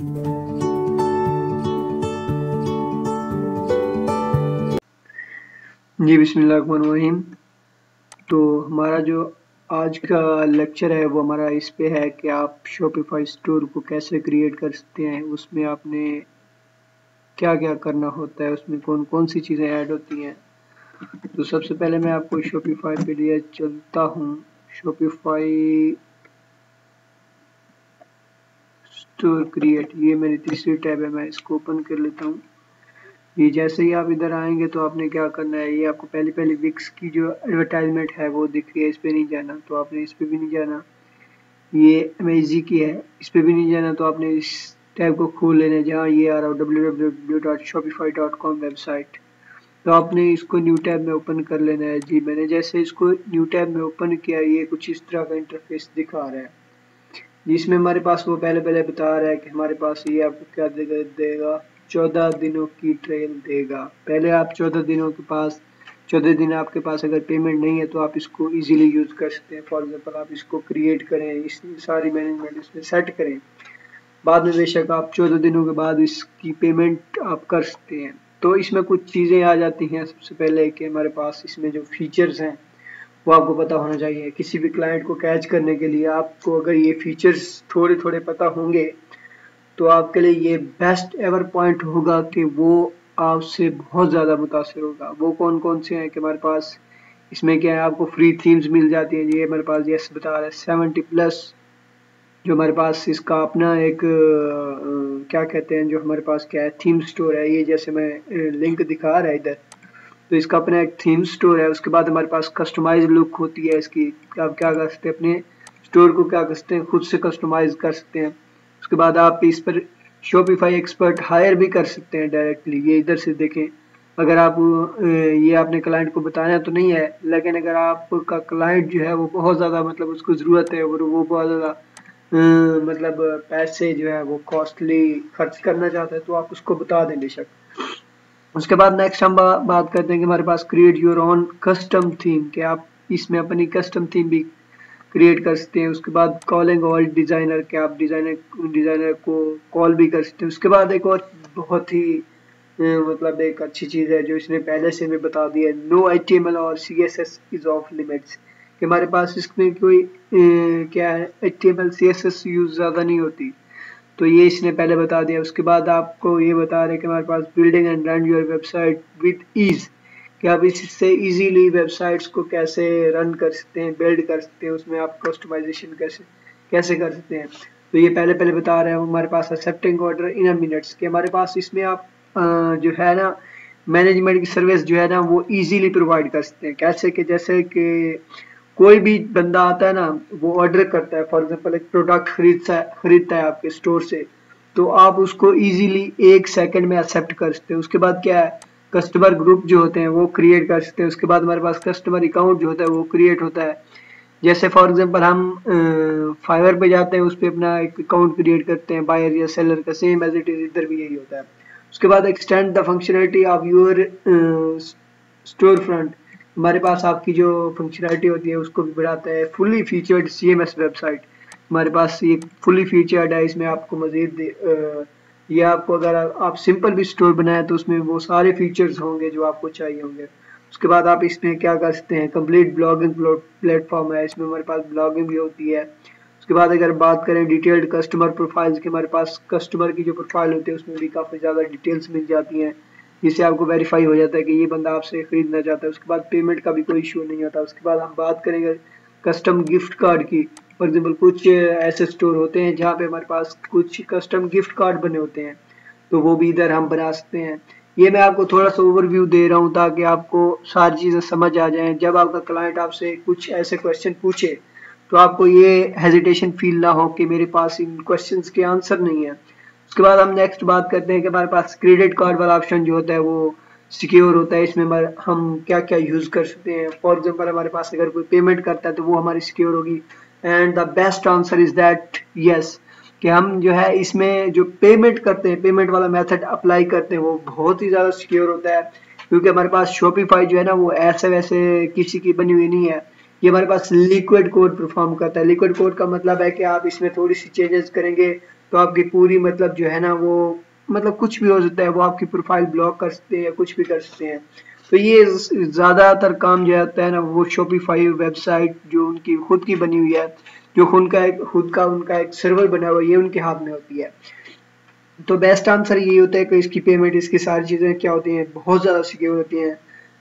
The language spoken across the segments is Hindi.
जी बिस्मिल्लाहिर्रहमानिर्रहीम। तो हमारा जो आज का लेक्चर है वो हमारा इस पे है कि आप शॉपिफाई स्टोर को कैसे क्रिएट कर सकते हैं, उसमें आपने क्या क्या करना होता है, उसमें कौन कौन सी चीज़ें ऐड होती हैं। तो सबसे पहले मैं आपको शॉपिफाई पे लिए चलता हूँ। शॉपिफाई स्टोर क्रिएट, ये मेरी तीसरी टैब है, मैं इसको ओपन कर लेता हूँ। ये जैसे ही आप इधर आएंगे तो आपने क्या करना है, ये आपको पहली विक्स की जो एडवर्टाइजमेंट है वो दिख रही है, इस पे नहीं जाना, तो आपने इस पे भी नहीं जाना। ये अमेजी की है, इस पे भी नहीं जाना, तो आपने इस टैब को खोल लेना है जहाँ ये आ रहा हो www.shopify.com वेबसाइट। तो आपने इसको न्यू टैब में ओपन कर लेना है। जी मैंने जैसे इसको न्यू टैब में ओपन किया, ये कुछ इस तरह का इंटरफेस दिखा रहा है, जिसमें हमारे पास वो पहले बता रहा है कि हमारे पास ये आपको क्या देगा 14 दिनों की ट्रायल देगा। पहले आप 14 दिन आपके पास अगर पेमेंट नहीं है तो आप इसको इजीली यूज़ कर सकते हैं। फॉर एग्जांपल आप इसको क्रिएट करें, इस सारी मैनेजमेंट इसमें सेट करें, बाद में बेशक आप 14 दिनों के बाद इसकी पेमेंट आप कर सकते हैं। तो इसमें कुछ चीज़ें आ जाती हैं। सबसे पहले कि हमारे पास इसमें जो फीचर्स हैं वो आपको पता होना चाहिए। किसी भी क्लाइंट को कैच करने के लिए आपको अगर ये फीचर्स थोड़े थोड़े पता होंगे तो आपके लिए ये बेस्ट एवर पॉइंट होगा कि वो आपसे बहुत ज़्यादा मुतासिर होगा। वो कौन कौन से हैं कि हमारे पास इसमें क्या है, आपको फ्री थीम्स मिल जाती हैं। ये हमारे पास यस बता रहा है 70+ जो हमारे पास इसका अपना एक क्या कहते हैं, जो हमारे पास क्या है थीम स्टोर है। ये जैसे मैं लिंक दिखा रहा है इधर, तो इसका अपना एक थीम स्टोर है। उसके बाद हमारे पास कस्टमाइज लुक होती है इसकी। आप क्या कर सकते हैं, अपने स्टोर को क्या कर सकते हैं, खुद से कस्टमाइज कर सकते हैं। उसके बाद आप इस पर शॉपिफाई एक्सपर्ट हायर भी कर सकते हैं डायरेक्टली। ये इधर से देखें, अगर आप ये आपने क्लाइंट को बताना तो नहीं है, लेकिन अगर आपका क्लाइंट जो है वो बहुत ज़्यादा मतलब उसको ज़रूरत है और वो बहुत ज़्यादा मतलब पैसे जो है वो कॉस्टली खर्च करना चाहता है तो आप उसको बता दें बेशक। उसके बाद नेक्स्ट हम बात करते हैं कि हमारे पास create your own custom theme, कि आप इसमें अपनी कस्टम थीम भी क्रिएट कर सकते हैं। उसके बाद कॉलिंग ऑल डिज़ाइनर, के आप डिज़ाइनर को कॉल भी कर सकते हैं। उसके बाद एक और बहुत ही मतलब एक अच्छी चीज़ है जो इसने पहले से हमें बता दिया है, नो HTML और CSS इज ऑफ लिमिट्स, कि हमारे पास इसमें कोई क्या है HTML CSS यूज़ ज़्यादा नहीं होती, तो ये इसने पहले बता दिया। उसके बाद आपको ये बता रहे कि हमारे पास building and run your website with ease, कि आप इससे इजीली वेबसाइट्स को कैसे रन कर सकते हैं, बिल्ड कर सकते हैं, उसमें आप कस्टमाइजेशन कैसे कैसे कर सकते हैं। तो ये पहले बता रहे हैं। हमारे पास accepting order in a minutes, कि हमारे पास इसमें आप जो है ना मैनेजमेंट की सर्विस जो है ना वो इजीली प्रोवाइड कर सकते हैं। कैसे कि जैसे कि कोई भी बंदा आता है ना, वो ऑर्डर करता है, फॉर एग्जांपल एक प्रोडक्ट खरीदता है आपके स्टोर से, तो आप उसको इजीली 1 सेकंड में एक्सेप्ट कर सकते हैं। उसके बाद क्या है, कस्टमर ग्रुप जो होते हैं वो क्रिएट कर सकते हैं। उसके बाद हमारे पास कस्टमर अकाउंट जो होता है वो क्रिएट होता है। जैसे फॉर एग्जांपल हम फाइवर पे जाते हैं, उस पर अपना एक अकाउंट क्रिएट करते हैं बायर या सेलर का, सेम एज इट इज इधर भी यही होता है। उसके बाद extend the functionality of your store front, हमारे पास आपकी जो फंक्शनलिटी होती है उसको भी बढ़ाता है। फुली फीचर्ड CMS वेबसाइट, हमारे पास ये फुली फीचर्ड है। इसमें आपको मजीद ये आपको अगर आप सिंपल भी स्टोर बनाए तो उसमें वो सारे फीचर्स होंगे जो आपको चाहिए होंगे। उसके बाद आप इसमें क्या कर सकते हैं, कंप्लीट ब्लॉगिंग प्लेटफॉर्म है, इसमें हमारे पास ब्लॉगिंग भी होती है। उसके बाद अगर बात करें डिटेल्ड कस्टमर प्रोफाइल्स की, हमारे पास कस्टमर की जो प्रोफाइल होती है उसमें भी काफ़ी ज़्यादा डिटेल्स मिल जाती हैं, जिससे आपको वेरीफाई हो जाता है कि ये बंदा आपसे खरीदना चाहता है। उसके बाद पेमेंट का भी कोई इशू नहीं होता। उसके बाद हम बात करेंगे कस्टम गिफ्ट कार्ड की। फॉर एग्जाम्पल कुछ ऐसे स्टोर होते हैं जहाँ पे हमारे पास कुछ कस्टम गिफ्ट कार्ड बने होते हैं, तो वो भी इधर हम बना सकते हैं। ये मैं आपको थोड़ा सा ओवरव्यू दे रहा हूँ ताकि आपको सारी चीज़ें समझ आ जाएं। जब आपका क्लाइंट आपसे कुछ ऐसे क्वेश्चन पूछे तो आपको ये हेजिटेशन फील ना हो कि मेरे पास इन क्वेश्चंस के आंसर नहीं है। उसके बाद हम नेक्स्ट बात करते हैं कि हमारे पास क्रेडिट कार्ड वाला ऑप्शन जो होता है वो सिक्योर होता है। इसमें हम क्या क्या यूज़ कर सकते हैं, फॉर एग्जांपल हमारे पास अगर कोई पेमेंट करता है तो वो हमारी सिक्योर होगी। And the best answer is that yes, कि हम जो है इसमें जो पेमेंट करते हैं, पेमेंट वाला मेथड अप्लाई करते हैं, वो बहुत ही ज़्यादा सिक्योर होता है, क्योंकि हमारे पास शॉपिफाई जो है ना वो ऐसे वैसे किसी की बनी हुई नहीं है। ये हमारे पास लिक्विड कोड परफॉर्म करता है। लिक्विड कोड का मतलब है कि आप इसमें थोड़ी सी चेंजेस करेंगे तो आपकी पूरी मतलब जो है ना वो मतलब कुछ भी हो सकता है, वो आपकी प्रोफाइल ब्लॉक कर सकते हैं या कुछ भी कर सकते हैं। तो ये ज़्यादातर काम जो होता है ना वो शॉपिफाई वेबसाइट जो उनकी खुद की बनी हुई है, जो खुद का उनका एक सर्वर बना हुआ है, ये उनके हाथ में होती है। तो बेस्ट आंसर ये होता है कि इसकी पेमेंट, इसकी सारी चीज़ें क्या होती हैं, बहुत ज़्यादा सिक्योर होती हैं।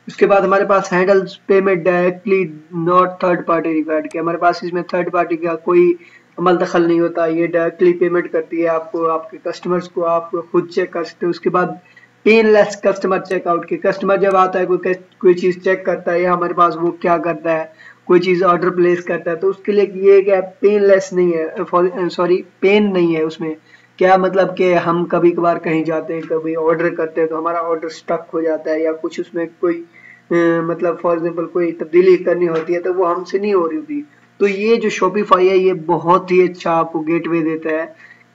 उसके बाद हमारे पास handles payment directly, not third party required, कि हमारे पास इसमें थर्ड पार्टी का कोई अमल दखल नहीं होता, ये डायरेक्टली पेमेंट करती है आपको, आपके कस्टमर्स को आप खुद चेक कर सकते हो। उसके बाद पेनलेस कस्टमर चेकआउट, के कस्टमर जब आता है कोई चीज़ चेक करता है या हमारे पास वो क्या करता है, कोई चीज़ ऑर्डर प्लेस करता है, तो उसके लिए ये क्या पेनलेस नहीं है, सॉरी पेन नहीं है उसमें। क्या मतलब कि हम कभी कभार कहीं जाते हैं, कभी ऑर्डर करते हैं तो हमारा ऑर्डर स्टक हो जाता है या कुछ उसमें कोई मतलब फॉर एग्जांपल कोई तब्दीली करनी होती है तो वो हमसे नहीं हो रही होती। तो ये जो शॉपिफाई है ये बहुत ही अच्छा आपको गेटवे देता है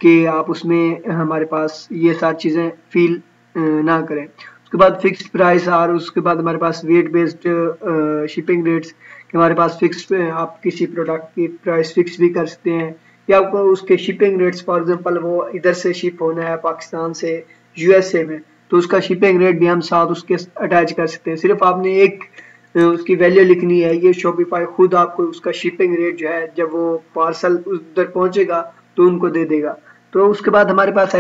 कि आप उसमें हमारे पास ये सारी चीज़ें फील ना करें। उसके बाद फिक्स्ड प्राइस, और उसके बाद हमारे पास वेट बेस्ड शिपिंग रेट्स, कि हमारे पास फिक्स, आप किसी प्रोडक्ट की प्राइस फिक्स भी कर सकते हैं या आपको उसके शिपिंग रेट्स, फॉर एग्जांपल वो इधर से शिप होना है पाकिस्तान से यूएसए में, तो उसका शिपिंग रेट भी हम साथ उसके अटैच कर सकते हैं। सिर्फ आपने एक उसकी वैल्यू लिखनी है, ये शॉपिफाई खुद आपको उसका शिपिंग रेट जो है जब वो पार्सल उधर पहुंचेगा तो उनको दे देगा। तो उसके बाद हमारे पास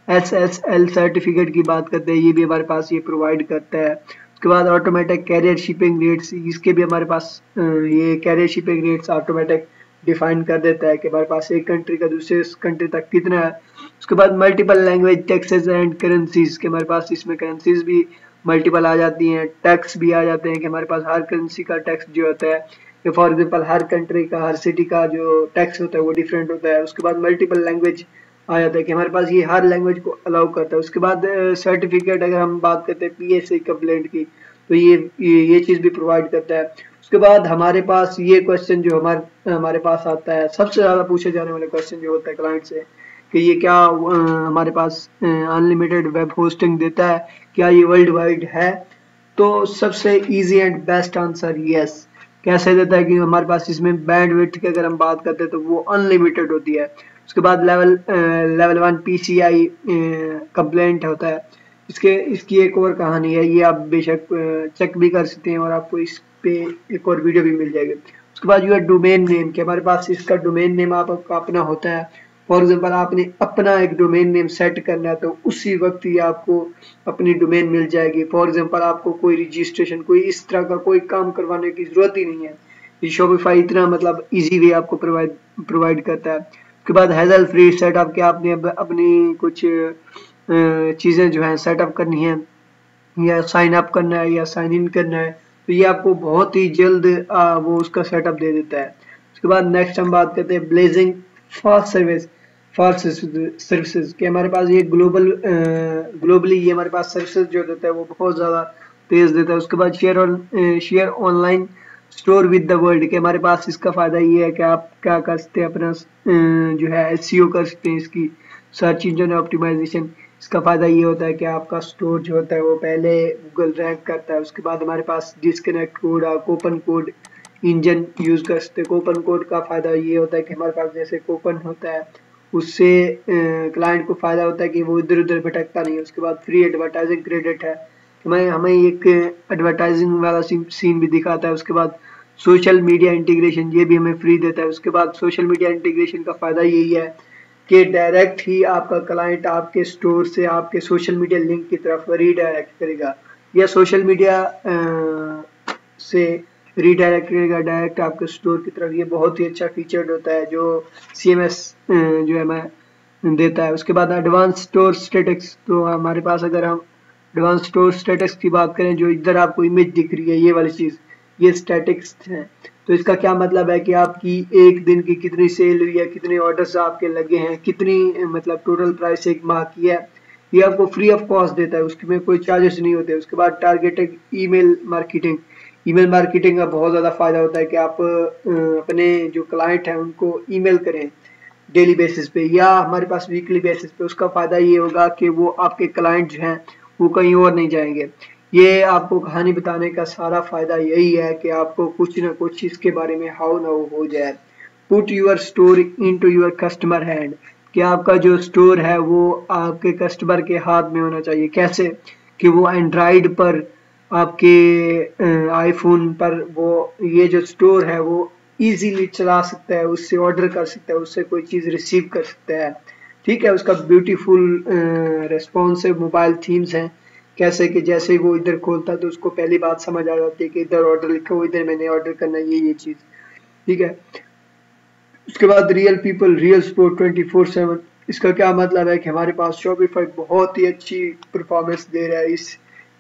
SSL सर्टिफिकेट की बात करते हैं, ये भी हमारे पास ये प्रोवाइड करता है। उसके बाद ऑटोमेटिक कैरियर शिपिंग रेट्स, इसके भी हमारे पास ये carrier shipping rates automatic define कर देता है कि हमारे पास एक कंट्री का दूसरे कंट्री तक कितना है। उसके बाद multiple language taxes and currencies, के हमारे पास इसमें करेंसीज भी मल्टीपल आ जाती हैं, टैक्स भी आ जाते हैं कि हमारे पास हर करेंसी का टैक्स जो होता है, कि फॉर एग्जांपल हर कंट्री का, हर सिटी का जो टैक्स होता है वो डिफरेंट होता है। उसके बाद मल्टीपल लैंग्वेज आ जाता है कि हमारे पास ये हर लैंग्वेज को अलाउ करता है। उसके बाद सर्टिफिकेट, अगर हम बात करते हैं PSA कंप्लेंट की, तो ये चीज़ भी प्रोवाइड करता है। उसके बाद हमारे पास ये क्वेश्चन जो हमारे पास आता है, सबसे ज़्यादा पूछे जाने वाले क्वेश्चन जो होता है क्लाइंट से, कि ये क्या हमारे पास अनलिमिटेड वेब होस्टिंग देता है, क्या ये वर्ल्ड वाइड है? तो सबसे easy and best answer yes. कैसे देता है कि हमारे पास इसमें बैंडविड्थ की अगर हम बात करते हैं तो वो अनलिमिटेड होती है। उसके बाद लेवल 1 PCI कंप्लेंट होता है। इसकी एक और कहानी है, ये आप बेशक चेक भी कर सकते हैं और आपको इस पे एक और वीडियो भी मिल जाएगी। उसके बाद यूर डोमेन नेम, के हमारे पास इसका डोमेन नेम आपका अपना होता है। फॉर एग्जाम्पल आपने अपना एक डोमेन नेम सेट करना है तो उसी वक्त ही आपको अपनी डोमेन मिल जाएगी। फॉर एग्जाम्पल आपको कोई रजिस्ट्रेशन, कोई इस तरह का कोई काम करवाने की जरूरत ही नहीं है, ये शॉपिफाई इतना मतलब इजी वे आपको प्रोवाइड करता है। उसके बाद हैजल फ्री सेटअप, के आपने अपनी कुछ चीज़ें जो है सेटअप करनी है या साइन अप करना है या साइन इन करना है, तो ये आपको बहुत ही जल्द वो उसका सेटअप दे देता है। उसके बाद नेक्स्ट हम बात करते हैं ब्लेजिंग फास्ट सर्विसेज, के हमारे पास ये ग्लोबली ये हमारे पास सर्विसेज जो देता है वो बहुत ज़्यादा तेज़ देता है। उसके बाद share online store with the world, के हमारे पास इसका फ़ायदा ये है कि आप क्या कर सकते हैं, अपना जो है SEO कर सकते हैं, इसकी सर्च इंजन ऑप्टिमाइजेशन। इसका फ़ायदा ये होता है कि आपका स्टोर जो होता है वो पहले गूगल रैंक करता है। उसके बाद हमारे पास डिस्कनेक्ट कोड और कूपन कोड इंजन यूज़ कर सकते हैं। कूपन कोड का फ़ायदा ये होता है कि हमारे पास जैसे कूपन होता है उससे क्लाइंट को फ़ायदा होता है कि वो इधर उधर भटकता नहीं है। उसके बाद फ्री एडवर्टाइजिंग क्रेडिट है, हमें एक एडवर्टाइजिंग वाला सीन भी दिखाता है। उसके बाद सोशल मीडिया इंटीग्रेशन, ये भी हमें फ्री देता है। उसके बाद सोशल मीडिया इंटीग्रेशन का फ़ायदा यही है कि डायरेक्ट ही आपका क्लाइंट आपके स्टोर से आपके सोशल मीडिया लिंक की तरफ रीडायरेक्ट करेगा या सोशल मीडिया से रीडायरेक्ट करेगा डायरेक्ट आपके स्टोर की तरफ। ये बहुत ही अच्छा फीचर होता है जो CMS जो है हमें देता है। उसके बाद एडवांस स्टोर स्टेटस, तो हमारे पास अगर हम एडवांस स्टोर स्टेटस की बात करें, जो इधर आपको इमेज दिख रही है ये वाली चीज़, ये स्टैटिक्स है। तो इसका क्या मतलब है कि आपकी एक दिन की कितनी सेल हुई है, कितने ऑर्डर्स आपके लगे हैं, कितनी मतलब टोटल प्राइस एक माह की है, ये आपको फ्री ऑफ कॉस्ट देता है, उसमें कोई चार्जेस नहीं होते। उसके बाद टारगेटेड ईमेल मार्केटिंग का बहुत ज़्यादा फ़ायदा होता है कि आप अपने जो क्लाइंट हैं उनको ईमेल करें डेली बेसिस पे या हमारे पास वीकली बेसिस पे। उसका फ़ायदा ये होगा कि वो आपके क्लाइंट जो हैं वो कहीं और नहीं जाएंगे। ये आपको कहानी बताने का सारा फ़ायदा यही है कि आपको कुछ ना कुछ इसके बारे में हाउ ना हो जाए। Put your store into your customer hand, कि आपका जो स्टोर है वो आपके कस्टमर के हाथ में होना चाहिए। कैसे कि वो एंड्रॉइड पर, आपके आईफोन पर वो ये जो स्टोर है वो इजीली चला सकता है, उससे ऑर्डर कर सकता है, उससे कोई चीज़ रिसीव कर सकता है। ठीक है, उसका ब्यूटीफुल रेस्पॉन्सिव मोबाइल थीम्स हैं, कैसे कि जैसे ही वो इधर खोलता है तो उसको पहली बात समझ आ जाती है कि इधर ऑर्डर लिखा हुआ, इधर मैंने ऑर्डर करना है ये चीज़। ठीक है, उसके बाद रियल पीपल रियल स्पोर्ट 24/7। इसका क्या मतलब है कि हमारे पास शॉपिफाई बहुत ही अच्छी परफॉर्मेंस दे रहा है।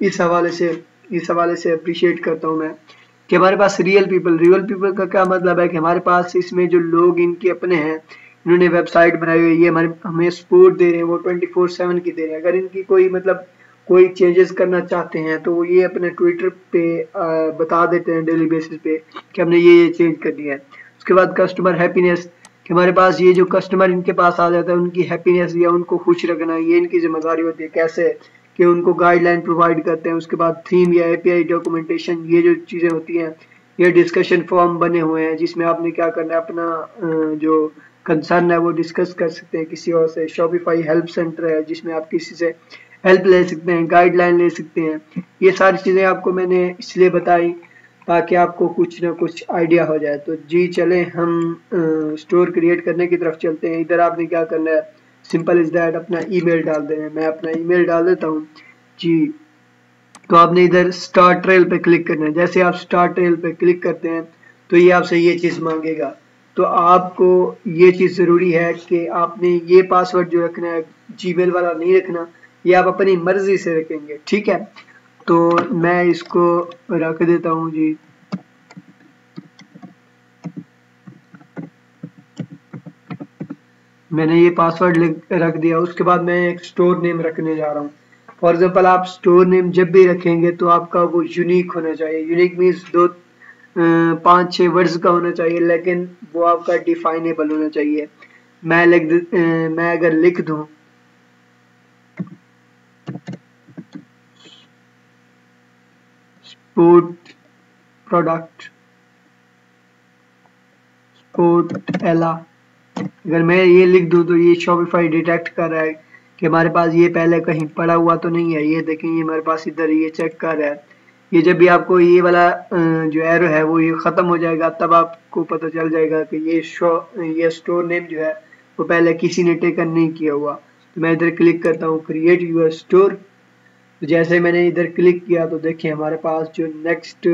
इस हवाले से अप्रिशिएट करता हूँ मैं कि हमारे पास रियल पीपल का क्या मतलब है कि हमारे पास इसमें जो लोग इनके अपने हैं, इन्होंने वेबसाइट बनाई हुई है, ये हमारे हमें सपोर्ट दे रहे हैं, वो 24/7 की दे रहे हैं। अगर इनकी कोई मतलब कोई चेंजेस करना चाहते हैं तो वो ये अपने ट्विटर पे बता देते हैं डेली बेसिस पे कि हमने ये चेंज करनी है। उसके बाद कस्टमर हैप्पीनेस, कि हमारे पास ये जो कस्टमर इनके पास आ जाता है उनकी हैप्पीनेस या उनको खुश रखना ये इनकी जिम्मेदारी होती है। कैसे कि उनको गाइडलाइन प्रोवाइड करते हैं। उसके बाद थीम या एपीआई डॉक्यूमेंटेशन, ये जो चीज़ें होती हैं, ये डिस्कशन फॉर्म बने हुए हैं जिसमें आपने क्या करना है, अपना जो कंसर्न है वो डिस्कस कर सकते हैं किसी और से। शॉपिफाई हेल्प सेंटर है जिसमें आप किसी से हेल्प ले सकते हैं, गाइडलाइन ले सकते हैं। ये सारी चीज़ें आपको मैंने इसलिए बताई ताकि आपको कुछ ना कुछ आइडिया हो जाए। तो जी चलें हम स्टोर क्रिएट करने की तरफ चलते हैं। इधर आपने क्या करना है, सिंपल इज दैट, अपना ईमेल डाल देना है। मैं अपना ईमेल डाल देता हूँ जी। तो आपने इधर स्टार्ट ट्रेल पे क्लिक करना है। जैसे आप स्टार्ट ट्रेल पे क्लिक करते हैं तो ये आपसे ये चीज़ मांगेगा। तो आपको ये चीज़ ज़रूरी है कि आपने ये पासवर्ड जो रखना है जीमेल वाला नहीं रखना, ये आप अपनी मर्जी से रखेंगे। ठीक है, तो मैं इसको रख देता हूँ जी। मैंने ये पासवर्ड रख दिया। उसके बाद मैं एक स्टोर नेम रखने जा रहा हूँ। फॉर एग्जांपल आप स्टोर नेम जब भी रखेंगे तो आपका वो यूनिक होना चाहिए। यूनिक मीन्स 5-6 वर्ड्स का होना चाहिए, लेकिन वो आपका डिफाइनेबल होना चाहिए। मैं अगर लिख दूँ स्पोर्ट प्रोडक्ट स्पोर्ट एला, अगर मैं ये लिख दूँ तो ये शॉपिफाई डिटेक्ट कर रहा है कि हमारे पास ये पहले कहीं पड़ा हुआ तो नहीं है। ये देखें, ये हमारे पास इधर ये चेक कर रहा है। ये जब भी आपको ये वाला जो एरो है वो ये ख़त्म हो जाएगा तब आपको पता चल जाएगा कि ये स्टोर नेम जो है वो पहले किसी ने टेकन नहीं किया हुआ। तो मैं इधर क्लिक करता हूँ क्रिएट यूर स्टोर। तो जैसे मैंने इधर क्लिक किया तो देखिए हमारे पास जो नेक्स्ट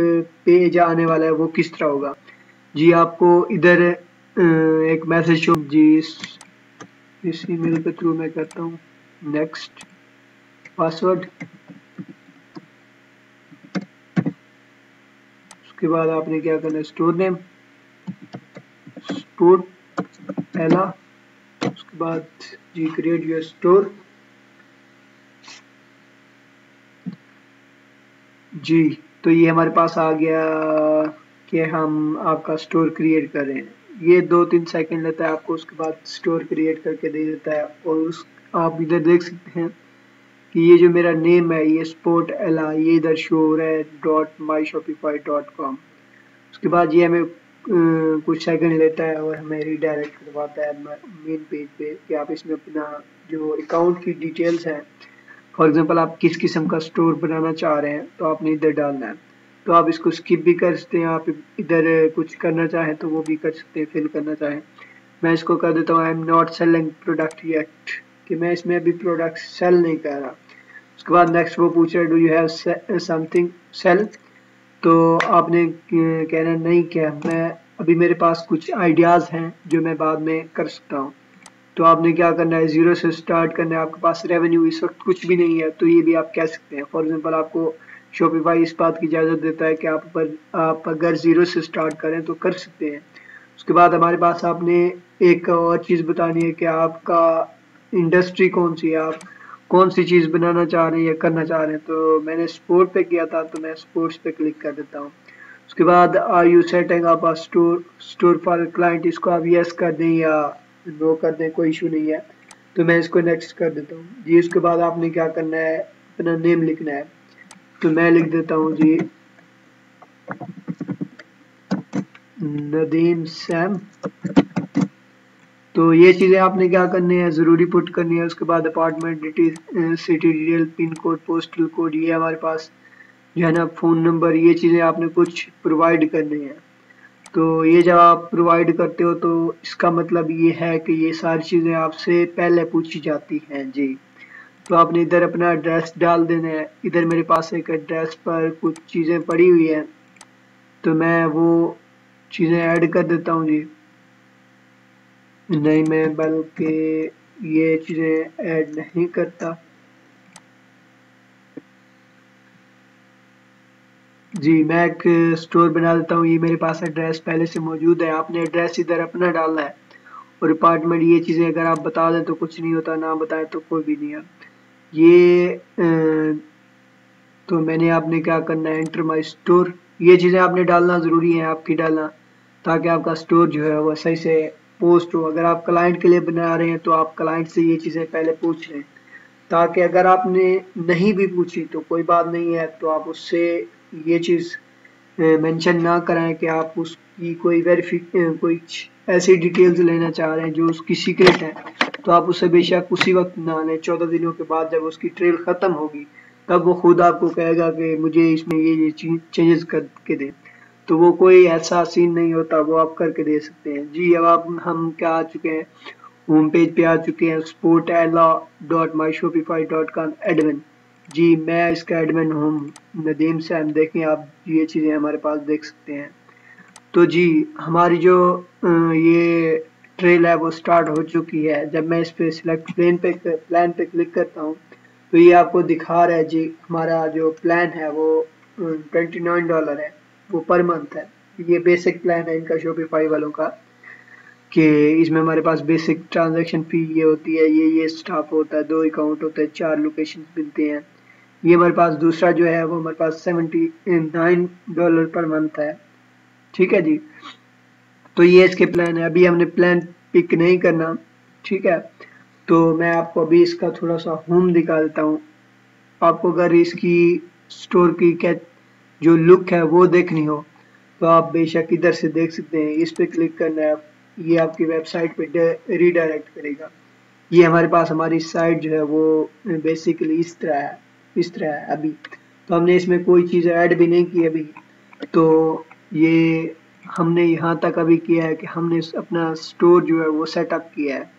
पेज आने वाला है वो किस तरह होगा जी। आपको इधर एक मैसेज शो जी, इस ईमेल के थ्रू मैं करता हूँ नेक्स्ट पासवर्ड। उसके बाद आपने क्या करना है, स्टोर नेम स्पोर्ट एला। उसके बाद जी क्रिएट योर स्टोर जी। तो ये हमारे पास आ गया कि हम आपका स्टोर क्रिएट कर रहे हैं। ये 2-3 सेकंड लेता है आपको, उसके बाद स्टोर क्रिएट करके दे देता है। और उस आप इधर देख सकते हैं कि ये जो मेरा नेम है ये स्पोर्ट एला, ये इधर शो हो रहा है .myshopify.com। उसके बाद ये हमें कुछ सेकंड लेता है और हमें रीडायरेक्ट करवाता है मेन पेज पे कि आप इसमें अपना जो अकाउंट की डिटेल्स हैं, फॉर एग्जांपल आप किस किस्म का स्टोर बनाना चाह रहे हैं तो आपने इधर डालना है। तो आप इसको स्किप भी कर सकते हैं, आप इधर कुछ करना चाहें तो वो भी कर सकते हैं, फिल करना चाहें। मैं इसको कर देता हूँ I am not selling product yet, कि मैं इसमें अभी प्रोडक्ट सेल नहीं कर रहा। उसके बाद नेक्स्ट वो पूछ रहा है do you have something sell. तो आपने कहना नहीं क्या, मैं अभी मेरे पास कुछ आइडियाज़ हैं जो मैं बाद में कर सकता हूँ। तो आपने क्या करना है, ज़ीरो से स्टार्ट करना है। आपके पास रेवेन्यू इस वक्त कुछ भी नहीं है तो ये भी आप कह सकते हैं। फॉर एग्जांपल आपको शॉपिफाई इस बात की इजाज़त देता है कि आप अगर ज़ीरो से स्टार्ट करें तो कर सकते हैं। उसके बाद हमारे पास आपने एक और चीज़ बतानी है कि आपका इंडस्ट्री कौन सी है, आप कौन सी चीज़ बनाना चाह रहे हैं या करना चाह रहे हैं। तो मैंने स्पोर्ट पे किया था तो मैं स्पोर्ट्स पे क्लिक कर देता हूँ। उसके बाद are you setting up a store for client, इसको आप यस कर दें या नो कर दें, कोई इशू नहीं है। तो मैं इसको नेक्स्ट कर देता हूँ जी। उसके बाद आपने क्या करना है, अपना नेम लिखना है। तो मैं लिख देता हूँ जी नदीम सैम तो ये चीज़ें आपने क्या करनी है, ज़रूरी पुट करनी है। उसके बाद apartment detail, city detail, pin code, postal code, ये हमारे पास जो है ना फ़ोन नंबर, ये चीज़ें आपने कुछ प्रोवाइड करनी है। तो ये जब आप प्रोवाइड करते हो तो इसका मतलब ये है कि ये सारी चीज़ें आपसे पहले पूछी जाती हैं जी। तो आपने इधर अपना एड्रेस डाल देना है। इधर मेरे पास एक एड्रेस पर कुछ चीज़ें पड़ी हुई हैं, तो मैं वो चीज़ें ऐड कर देता हूँ जी। नहीं, मैं बल्कि ये चीज़ें ऐड नहीं करता जी। मैं एक स्टोर बना देता हूँ। ये मेरे पास एड्रेस पहले से मौजूद है। आपने एड्रेस इधर अपना डालना है और अपार्टमेंट, ये चीज़ें अगर आप बता दें तो कुछ नहीं होता, ना बताएं तो कोई भी नहीं है। ये तो मैंने आपने क्या करना है, एंटर माय स्टोर, ये चीज़ें आपने डालना ज़रूरी है, आपकी डालना, ताकि आपका स्टोर जो है वो सही से पोस्ट हो। अगर आप क्लाइंट के लिए बना रहे हैं तो आप क्लाइंट से ये चीज़ें पहले पूछ लें, ताकि अगर आपने नहीं भी पूछी तो कोई बात नहीं है, तो आप उससे ये चीज़ मेंशन ना कराएं कि आप उसकी कोई कोई ऐसी डिटेल्स लेना चाह रहे हैं जो उसकी सीक्रेट है। तो आप उससे बेशक उसी वक्त ना लें। 14 दिनों के बाद जब उसकी ट्रेल ख़त्म होगी तब वो खुद आपको कहेगा कि मुझे इसमें ये चेंजेस करके दें। तो वो कोई ऐसा सीन नहीं होता, वो आप करके दे सकते हैं जी। अब आप हम क्या आ चुके हैं, होम पेज पे आ चुके हैं, sportella.myshopify.com एडमिन जी। मैं इसका एडमिन हूँ, नदीम सैम। देखें आप, ये चीज़ें हमारे पास देख सकते हैं। तो जी हमारी जो ये ट्रेल है वो स्टार्ट हो चुकी है। जब मैं इस पे सिलेक्ट प्लान पे क्लिक करता हूँ तो ये आपको दिखा रहा है जी, हमारा जो प्लान है वो $29 है, वो पर मंथ है। ये बेसिक प्लान है इनका, शॉपिफाई वालों का, कि इसमें हमारे पास बेसिक ट्रांजैक्शन फी ये होती है, ये स्टाफ होता है, 2 अकाउंट होते हैं, 4 लोकेशन मिलते हैं। ये हमारे पास दूसरा जो है वो हमारे पास $79 पर मंथ है। ठीक है जी। तो ये इसके प्लान है। अभी हमने प्लान पिक नहीं करना, ठीक है। तो मैं आपको अभी इसका थोड़ा सा होम दिखा देता हूँ। आपको अगर इसकी स्टोर की क्या जो लुक है वो देखनी हो तो आप बेशक इधर से देख सकते हैं। इस पे क्लिक करना है, ये आपकी वेबसाइट पे रीडायरेक्ट करेगा। ये हमारे पास हमारी साइट जो है वो बेसिकली इस तरह है अभी। तो हमने इसमें कोई चीज़ ऐड भी नहीं की अभी। तो ये हमने यहाँ तक अभी किया है कि हमने अपना स्टोर जो है वो सेटअप किया है।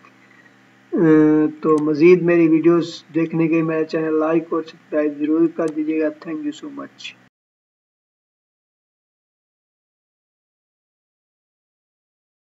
तो मज़ीद मेरी वीडियोस देखने के लिए मेरा चैनल लाइक और सब्सक्राइब ज़रूर कर दीजिएगा। Thank you so much.